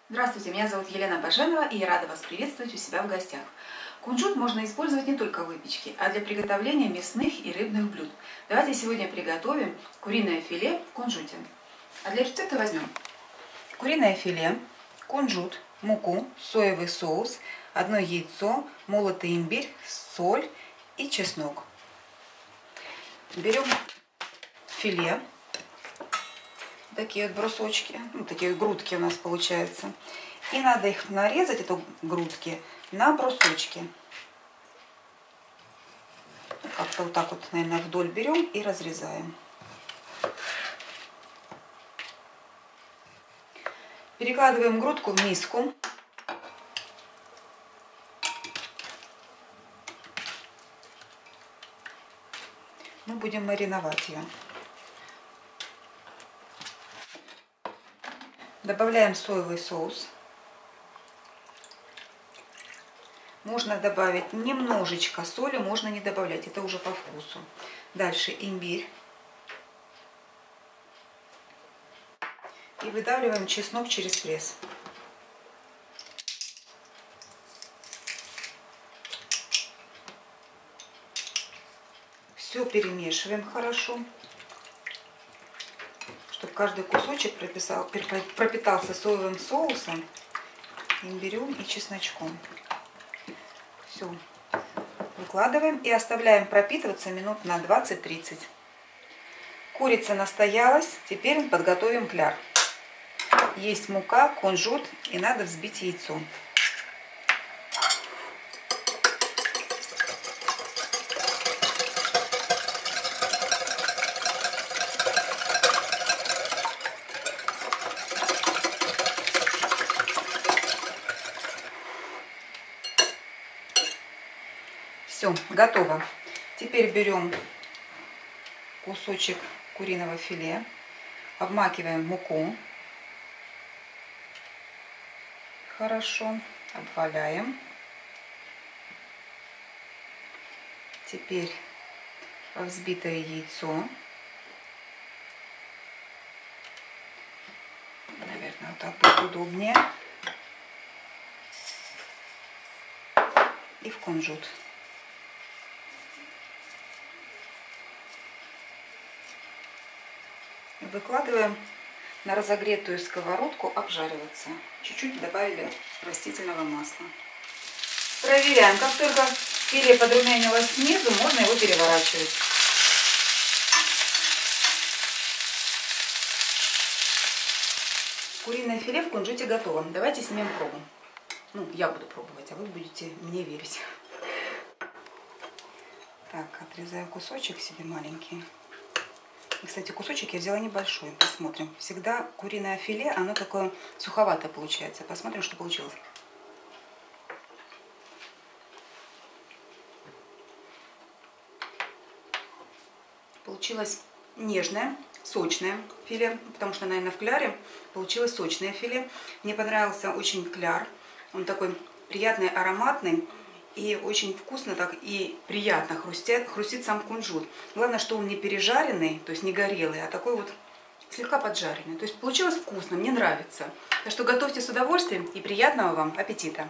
Здравствуйте, меня зовут Елена Баженова, и я рада вас приветствовать у себя в гостях. Кунжут можно использовать не только в выпечке, а для приготовления мясных и рыбных блюд. Давайте сегодня приготовим куриное филе в кунжуте. А для рецепта возьмем куриное филе, кунжут, муку, соевый соус, одно яйцо, молотый имбирь, соль и чеснок. Берем филе. Такие вот брусочки, такие грудки у нас получаются. И надо их нарезать, это грудки, на брусочки. Как-то вот так вот, наверное, вдоль берем и разрезаем. Перекладываем грудку в миску. Мы будем мариновать ее. Добавляем соевый соус. Можно добавить немножечко соли, можно не добавлять, это уже по вкусу. Дальше имбирь. И выдавливаем чеснок через пресс. Все перемешиваем хорошо, чтобы каждый кусочек пропитался соевым соусом, имбирем и чесночком. Все. Выкладываем и оставляем пропитываться минут на 20-30. Курица настоялась, теперь подготовим кляр. Есть мука, кунжут и надо взбить яйцо. Все, готово. Теперь берем кусочек куриного филе, обмакиваем муку, хорошо, обваляем. Теперь взбитое яйцо, наверное, вот так будет удобнее, и в кунжут. Выкладываем на разогретую сковородку обжариваться. Чуть-чуть добавили растительного масла. Проверяем. Как только филе подрумянилось снизу, можно его переворачивать. Куриное филе в кунжуте готово. Давайте снимем пробу. Я буду пробовать, а вы будете мне верить. Так, отрезаю кусочек себе маленький. И, кстати, кусочек я взяла небольшой. Посмотрим. Всегда куриное филе, оно такое суховатое получается. Посмотрим, что получилось. Получилось нежное, сочное филе, потому что, наверное, в кляре получилось сочное филе. Мне понравился очень кляр. Он такой приятный, ароматный. И очень вкусно так и приятно хрустит сам кунжут. Главное, что он не пережаренный, то есть не горелый, а такой вот слегка поджаренный. То есть получилось вкусно, мне нравится. Так что готовьте с удовольствием и приятного вам аппетита!